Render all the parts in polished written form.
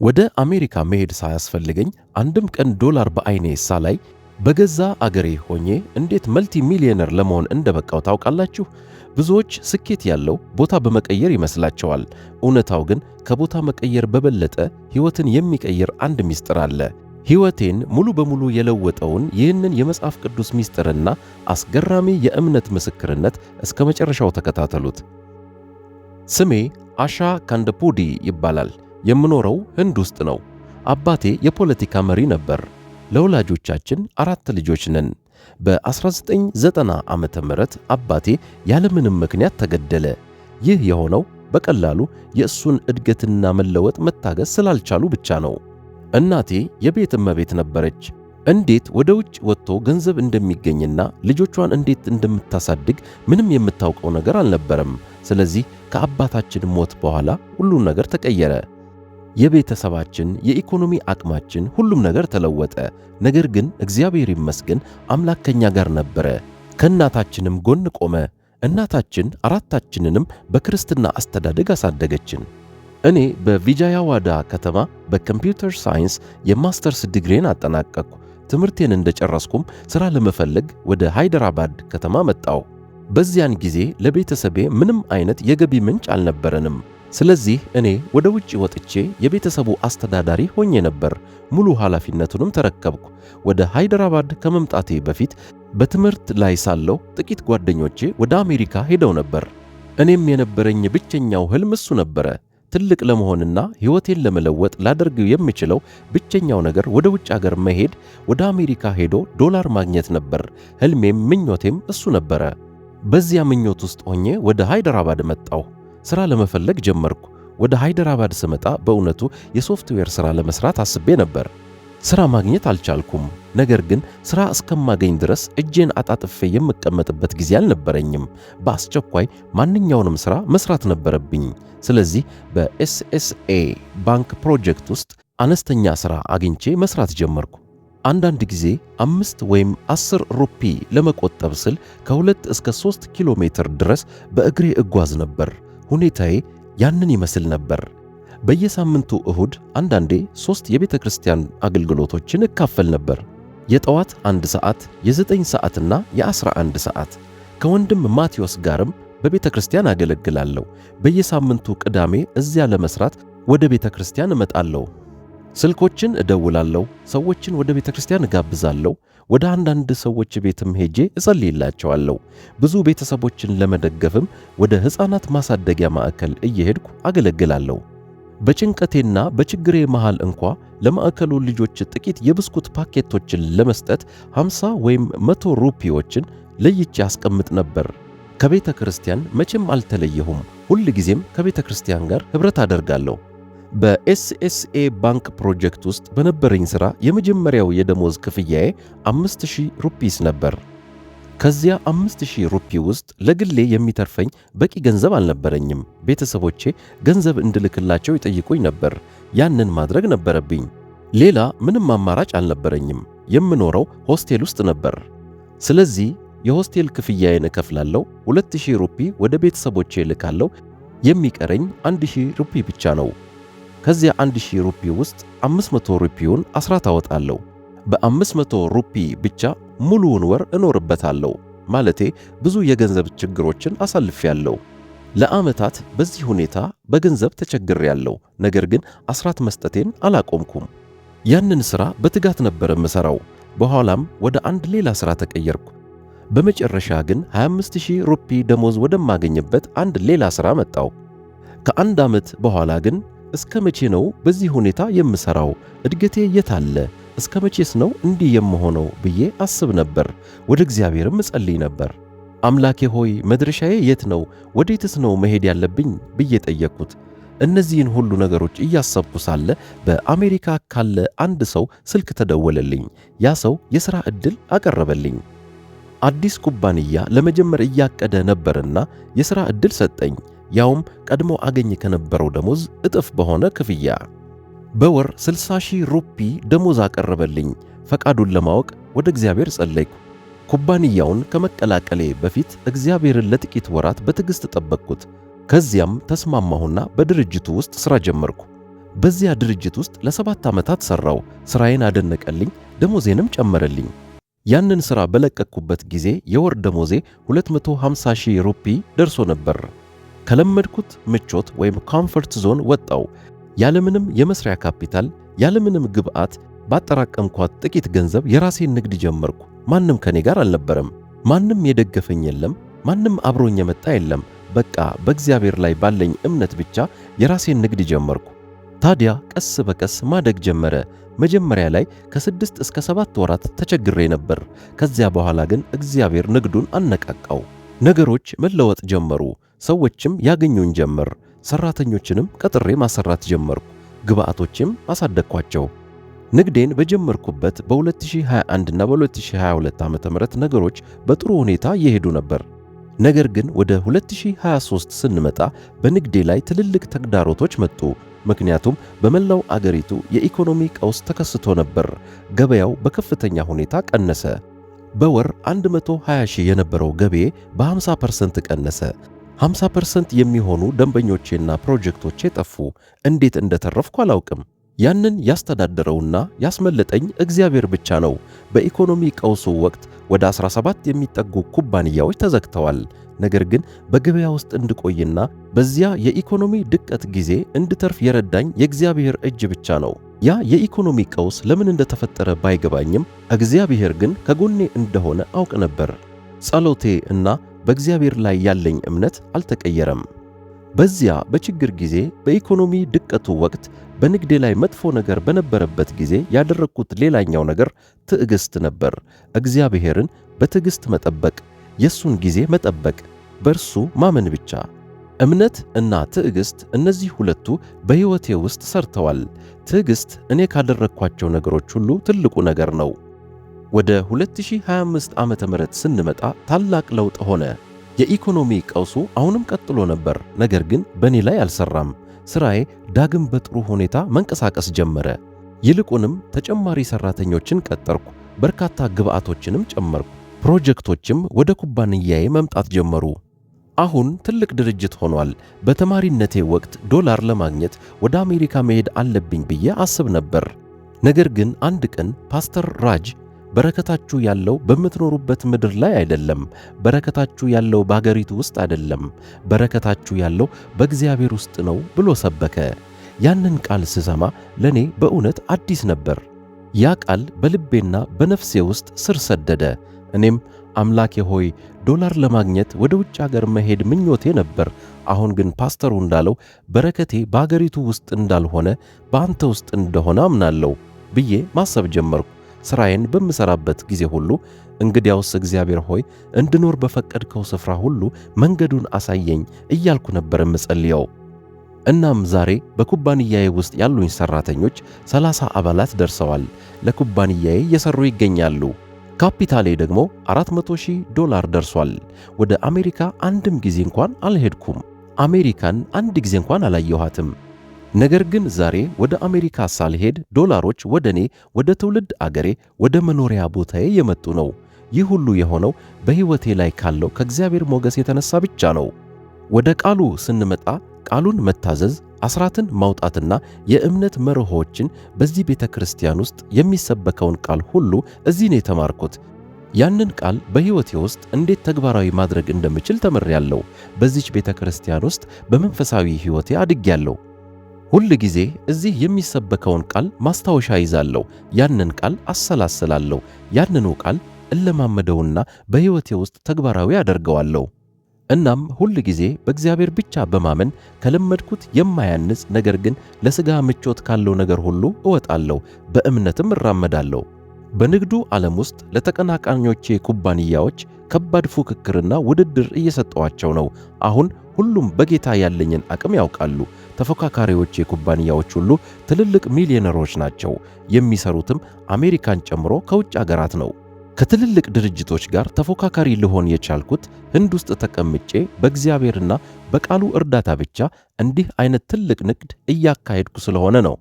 ወደ አሜሪካ መሄድ ሳያስፈልገኝ አንድም ቀን ዶላር በአይኔ ሳላይ በገዛ አገሬ ሆኜ እንዴት መልቲ ሚሊዮነር ለመሆን እንደበቃው ታውቃላችሁ? ብዙዎች ስኬት ያለው ቦታ በመቀየር ይመስላቸዋል። እውነታው ግን ከቦታ መቀየር በበለጠ ሕይወትን የሚቀይር አንድ ምስጢር አለ። ሕይወቴን ሙሉ በሙሉ የለወጠውን ይህንን የመጽሐፍ ቅዱስ ምስጢርና አስገራሚ የእምነት ምስክርነት እስከ መጨረሻው ተከታተሉት። ስሜ አሻ ካንደፑዲ ይባላል። የምኖረው ህንድ ውስጥ ነው። አባቴ የፖለቲካ መሪ ነበር። ለወላጆቻችን 4 ልጆች ነን። በ1990 ዓመተ ምህረት አባቴ ያለምንም ምክንያት ተገደለ። ይህ የሆነው በቀላሉ የእሱን እድገትና መለወጥ መታገስ ስላልቻሉ ብቻ ነው። እናቴ የቤት እመቤት ነበረች። እንዴት ወደ ውጭ ወጥቶ ገንዘብ እንደሚገኝና ልጆቿን እንዴት እንደምታሳድግ ምንም የምታውቀው ነገር አልነበረም። ስለዚህ ከአባታችን ሞት በኋላ ሁሉም ነገር ተቀየረ። የቤተሰባችን የኢኮኖሚ አቅማችን ሁሉም ነገር ተለወጠ። ነገር ግን እግዚአብሔር ይመስገን አምላክ ከኛ ጋር ነበረ። ከእናታችንም ጎን ቆመ። እናታችን 4ታችንንም በክርስትና አስተዳደግ አሳደገችን። እኔ በቪጃያዋዳ ከተማ በኮምፒውተር ሳይንስ የማስተርስ ዲግሪን አጠናቀቅኩ። ትምህርቴን እንደጨረስኩም ሥራ ለመፈለግ ወደ ሃይደራባድ ከተማ መጣሁ። በዚያን ጊዜ ለቤተሰቤ ምንም አይነት የገቢ ምንጭ አልነበረንም። ስለዚህ እኔ ወደ ውጭ ወጥቼ የቤተሰቡ አስተዳዳሪ ሆኜ ነበር። ሙሉ ኃላፊነቱንም ተረከብኩ። ወደ ሃይደራባድ ከመምጣቴ በፊት በትምህርት ላይ ሳለሁ ጥቂት ጓደኞቼ ወደ አሜሪካ ሄደው ነበር። እኔም የነበረኝ ብቸኛው ሕልም እሱ ነበረ። ትልቅ ለመሆንና ሕይወቴን ለመለወጥ ላደርገው የምችለው ብቸኛው ነገር ወደ ውጭ አገር መሄድ፣ ወደ አሜሪካ ሄዶ ዶላር ማግኘት ነበር። ሕልሜም ምኞቴም እሱ ነበረ። በዚያ ምኞት ውስጥ ሆኜ ወደ ሃይደራባድ መጣሁ። ሥራ ለመፈለግ ጀመርኩ። ወደ ሃይደራባድ ስመጣ በእውነቱ የሶፍትዌር ሥራ ለመሥራት አስቤ ነበር። ሥራ ማግኘት አልቻልኩም። ነገር ግን ሥራ እስከማገኝ ድረስ እጄን አጣጥፌ የምቀመጥበት ጊዜ አልነበረኝም። በአስቸኳይ ማንኛውንም ሥራ መሥራት ነበረብኝ። ስለዚህ በኤስኤስኤ ባንክ ፕሮጀክት ውስጥ አነስተኛ ሥራ አግኝቼ መሥራት ጀመርኩ። አንዳንድ ጊዜ 5 ወይም 10 ሩፒ ለመቆጠብ ስል ከ2 እስከ 3 ኪሎ ሜትር ድረስ በእግሬ እጓዝ ነበር። ሁኔታዬ ያንን ይመስል ነበር። በየሳምንቱ እሁድ አንዳንዴ 3 የቤተ ክርስቲያን አገልግሎቶችን እካፈል ነበር። የጠዋት 1 ሰዓት፣ የ9 ሰዓትና የ11 ሰዓት። ከወንድም ማቴዎስ ጋርም በቤተ ክርስቲያን አገለግላለሁ። በየሳምንቱ ቅዳሜ እዚያ ለመስራት ወደ ቤተ ክርስቲያን እመጣለሁ። ስልኮችን እደውላለሁ። ሰዎችን ወደ ቤተ ክርስቲያን እጋብዛለሁ። ወደ አንዳንድ ሰዎች ቤትም ሄጄ እጸልይላቸዋለሁ። ብዙ ቤተሰቦችን ለመደገፍም ወደ ሕፃናት ማሳደጊያ ማዕከል እየሄድኩ አገለግላለሁ። በጭንቀቴና በችግሬ መሃል እንኳ ለማዕከሉ ልጆች ጥቂት የብስኩት ፓኬቶችን ለመስጠት 50 ወይም 100 ሩፒዎችን ለይቼ አስቀምጥ ነበር። ከቤተ ክርስቲያን መቼም አልተለየሁም። ሁል ጊዜም ከቤተ ክርስቲያን ጋር ኅብረት አደርጋለሁ። በኤስኤስኤ ባንክ ፕሮጀክት ውስጥ በነበረኝ ሥራ የመጀመሪያው የደሞዝ ክፍያዬ 5000 ሩፒስ ነበር። ከዚያ 5000 ሩፒ ውስጥ ለግሌ የሚተርፈኝ በቂ ገንዘብ አልነበረኝም። ቤተሰቦቼ ገንዘብ እንድልክላቸው ይጠይቁኝ ነበር። ያንን ማድረግ ነበረብኝ። ሌላ ምንም አማራጭ አልነበረኝም። የምኖረው ሆስቴል ውስጥ ነበር። ስለዚህ የሆስቴል ክፍያዬን እከፍላለሁ። 2000 ሩፒ ወደ ቤተሰቦቼ እልካለሁ። የሚቀረኝ 1000 ሩፒ ብቻ ነው። ከዚያ 1000 ሩፒ ውስጥ 500 ሩፒውን አስራት አወጣለሁ። በ500 ሩፒ ብቻ ሙሉውን ወር እኖርበታለሁ። ማለቴ ብዙ የገንዘብ ችግሮችን አሳልፌያለሁ። ለዓመታት በዚህ ሁኔታ በገንዘብ ተቸግሬያለሁ። ነገር ግን አስራት መስጠቴን አላቆምኩም። ያንን ሥራ በትጋት ነበር የምሠራው። በኋላም ወደ አንድ ሌላ ሥራ ተቀየርኩ። በመጨረሻ ግን 25000 ሩፒ ደሞዝ ወደማገኝበት አንድ ሌላ ሥራ መጣሁ። ከአንድ ዓመት በኋላ ግን እስከ መቼ ነው በዚህ ሁኔታ የምሠራው? እድገቴ የት አለ? እስከ መቼስ ነው እንዲህ የምሆነው ብዬ አስብ ነበር። ወደ እግዚአብሔርም እጸልይ ነበር። አምላኬ ሆይ መድረሻዬ የት ነው? ወዴትስ ነው መሄድ ያለብኝ ብዬ ጠየቅኩት። እነዚህን ሁሉ ነገሮች እያሰብኩ ሳለ በአሜሪካ ካለ አንድ ሰው ስልክ ተደወለልኝ። ያ ሰው የሥራ ዕድል አቀረበልኝ። አዲስ ኩባንያ ለመጀመር እያቀደ ነበርና የሥራ ዕድል ሰጠኝ። ያውም ቀድሞ አገኝ ከነበረው ደሞዝ እጥፍ በሆነ ክፍያ። በወር 60,000 ሩፒ ደሞዝ አቀረበልኝ። ፈቃዱን ለማወቅ ወደ እግዚአብሔር ጸለይኩ። ኩባንያውን ከመቀላቀሌ በፊት እግዚአብሔርን ለጥቂት ወራት በትዕግሥት ጠበቅኩት። ከዚያም ተስማማሁና በድርጅቱ ውስጥ ሥራ ጀመርኩ። በዚያ ድርጅት ውስጥ ለ7 ዓመታት ሠራው። ሥራዬን አደነቀልኝ፣ ደሞዜንም ጨመረልኝ። ያንን ሥራ በለቀቅኩበት ጊዜ የወር ደሞዜ 250,000 ሩፒ ደርሶ ነበር። ከለመድኩት ምቾት ወይም ኮምፎርት ዞን ወጣው። ያለምንም የመስሪያ ካፒታል፣ ያለምንም ግብዓት ባጠራቀምኳት ጥቂት ገንዘብ የራሴን ንግድ ጀመርኩ። ማንም ከኔ ጋር አልነበረም። ማንም የደገፈኝ የለም። ማንም አብሮኝ የመጣ የለም። በቃ በእግዚአብሔር ላይ ባለኝ እምነት ብቻ የራሴን ንግድ ጀመርኩ። ታዲያ ቀስ በቀስ ማደግ ጀመረ። መጀመሪያ ላይ ከ6 እስከ 7 ወራት ተቸግሬ ነበር። ከዚያ በኋላ ግን እግዚአብሔር ንግዱን አነቃቃው። ነገሮች መለወጥ ጀመሩ። ሰዎችም ያገኙኝ ጀመር። ሰራተኞችንም ቀጥሬ ማሰራት ጀመርኩ። ግብዓቶችም አሳደግኳቸው። ንግዴን በጀመርኩበት በ2021 እና በ2022 ዓ.ም ነገሮች በጥሩ ሁኔታ እየሄዱ ነበር። ነገር ግን ወደ 2023 ስንመጣ በንግዴ ላይ ትልልቅ ተግዳሮቶች መጡ። ምክንያቱም በመላው አገሪቱ የኢኮኖሚ ቀውስ ተከስቶ ነበር። ገበያው በከፍተኛ ሁኔታ ቀነሰ። በወር 120,000 የነበረው ገበዬ በ50% ቀነሰ። 50% የሚሆኑ ደንበኞቼና ፕሮጀክቶቼ ጠፉ። እንዴት እንደተረፍኩ አላውቅም። ያንን ያስተዳደረውና ያስመለጠኝ እግዚአብሔር ብቻ ነው። በኢኮኖሚ ቀውሱ ወቅት ወደ 17 የሚጠጉ ኩባንያዎች ተዘግተዋል። ነገር ግን በገበያ ውስጥ እንድቆይና በዚያ የኢኮኖሚ ድቀት ጊዜ እንድተርፍ የረዳኝ የእግዚአብሔር እጅ ብቻ ነው። ያ የኢኮኖሚ ቀውስ ለምን እንደተፈጠረ ባይገባኝም እግዚአብሔር ግን ከጎኔ እንደሆነ አውቅ ነበር። ጸሎቴ እና በእግዚአብሔር ላይ ያለኝ እምነት አልተቀየረም። በዚያ በችግር ጊዜ፣ በኢኮኖሚ ድቀቱ ወቅት፣ በንግዴ ላይ መጥፎ ነገር በነበረበት ጊዜ ያደረግኩት ሌላኛው ነገር ትዕግስት ነበር። እግዚአብሔርን በትዕግስት መጠበቅ፣ የሱን ጊዜ መጠበቅ፣ በእርሱ ማመን ብቻ። እምነት እና ትዕግስት፣ እነዚህ ሁለቱ በሕይወቴ ውስጥ ሰርተዋል። ትዕግስት እኔ ካደረግኳቸው ነገሮች ሁሉ ትልቁ ነገር ነው። ወደ 2025 ዓመተ ምህረት ስንመጣ ታላቅ ለውጥ ሆነ። የኢኮኖሚ ቀውሱ አሁንም ቀጥሎ ነበር፣ ነገር ግን በእኔ ላይ አልሰራም። ሥራዬ ዳግም በጥሩ ሁኔታ መንቀሳቀስ ጀመረ። ይልቁንም ተጨማሪ ሠራተኞችን ቀጠርኩ፣ በርካታ ግብዓቶችንም ጨመርኩ። ፕሮጀክቶችም ወደ ኩባንያዬ መምጣት ጀመሩ። አሁን ትልቅ ድርጅት ሆኗል። በተማሪነቴ ወቅት ዶላር ለማግኘት ወደ አሜሪካ መሄድ አለብኝ ብዬ አስብ ነበር። ነገር ግን አንድ ቀን ፓስተር ራጅ በረከታችሁ ያለው በምትኖሩበት ምድር ላይ አይደለም፣ በረከታችሁ ያለው በአገሪቱ ውስጥ አይደለም፣ በረከታችሁ ያለው በእግዚአብሔር ውስጥ ነው ብሎ ሰበከ። ያንን ቃል ስሰማ ለኔ በእውነት አዲስ ነበር። ያ ቃል በልቤና በነፍሴ ውስጥ ስር ሰደደ። እኔም አምላኬ ሆይ ዶላር ለማግኘት ወደ ውጭ አገር መሄድ ምኞቴ ነበር። አሁን ግን ፓስተሩ እንዳለው በረከቴ በአገሪቱ ውስጥ እንዳልሆነ በአንተ ውስጥ እንደሆነ አምናለሁ ብዬ ማሰብ ጀመርኩ። ሥራዬን በምሠራበት ጊዜ ሁሉ እንግዲያውስ እግዚአብሔር ሆይ እንድኖር በፈቀድከው ስፍራ ሁሉ መንገዱን አሳየኝ እያልኩ ነበር የምጸልየው። እናም ዛሬ በኩባንያዬ ውስጥ ያሉኝ ሠራተኞች 30 አባላት ደርሰዋል። ለኩባንያዬ እየሠሩ ይገኛሉ። ካፒታሌ ደግሞ $400,000 ደርሷል። ወደ አሜሪካ አንድም ጊዜ እንኳን አልሄድኩም። አሜሪካን አንድ ጊዜ እንኳን አላየኋትም። ነገር ግን ዛሬ ወደ አሜሪካ ሳልሄድ ዶላሮች ወደ እኔ ወደ ትውልድ አገሬ ወደ መኖሪያ ቦታዬ የመጡ ነው። ይህ ሁሉ የሆነው በሕይወቴ ላይ ካለው ከእግዚአብሔር ሞገስ የተነሳ ብቻ ነው። ወደ ቃሉ ስንመጣ ቃሉን መታዘዝ፣ አስራትን ማውጣትና የእምነት መርሆችን በዚህ ቤተ ክርስቲያን ውስጥ የሚሰበከውን ቃል ሁሉ እዚህ ነው የተማርኩት። ያንን ቃል በሕይወቴ ውስጥ እንዴት ተግባራዊ ማድረግ እንደምችል ተምሬያለሁ። በዚች ቤተ ክርስቲያን ውስጥ በመንፈሳዊ ሕይወቴ አድጌያለሁ። ሁል ጊዜ እዚህ የሚሰበከውን ቃል ማስታወሻ ይዛለሁ። ያንን ቃል አሰላስላለሁ። ያንኑ ቃል እለማመደውና በሕይወቴ ውስጥ ተግባራዊ አደርገዋለሁ። እናም ሁል ጊዜ በእግዚአብሔር ብቻ በማመን ከለመድኩት የማያንጽ ነገር ግን ለሥጋ ምቾት ካለው ነገር ሁሉ እወጣለሁ፣ በእምነትም እራመዳለሁ። በንግዱ ዓለም ውስጥ ለተቀናቃኞቼ ኩባንያዎች ከባድ ፉክክርና ውድድር እየሰጠዋቸው ነው። አሁን ሁሉም በጌታ ያለኝን አቅም ያውቃሉ። ተፎካካሪዎቼ ኩባንያዎች ሁሉ ትልልቅ ሚሊዮነሮች ናቸው። የሚሰሩትም አሜሪካን ጨምሮ ከውጭ አገራት ነው። ከትልልቅ ድርጅቶች ጋር ተፎካካሪ ልሆን የቻልኩት ህንድ ውስጥ ተቀምጬ በእግዚአብሔርና በቃሉ እርዳታ ብቻ እንዲህ አይነት ትልቅ ንግድ እያካሄድኩ ስለሆነ ነው።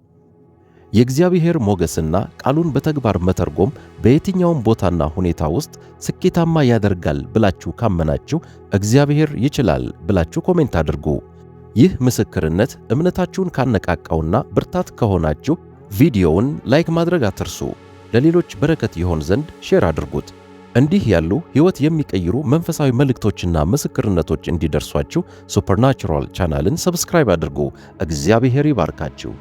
የእግዚአብሔር ሞገስና ቃሉን በተግባር መተርጎም በየትኛውም ቦታና ሁኔታ ውስጥ ስኬታማ ያደርጋል ብላችሁ ካመናችሁ እግዚአብሔር ይችላል ብላችሁ ኮሜንት አድርጉ። ይህ ምስክርነት እምነታችሁን ካነቃቃውና ብርታት ከሆናችሁ ቪዲዮውን ላይክ ማድረግ አትርሱ። ለሌሎች በረከት ይሆን ዘንድ ሼር አድርጉት። እንዲህ ያሉ ሕይወት የሚቀይሩ መንፈሳዊ መልእክቶችና ምስክርነቶች እንዲደርሷችሁ ሱፐርናቹራል ቻናልን ሰብስክራይብ አድርጉ። እግዚአብሔር ይባርካችሁ።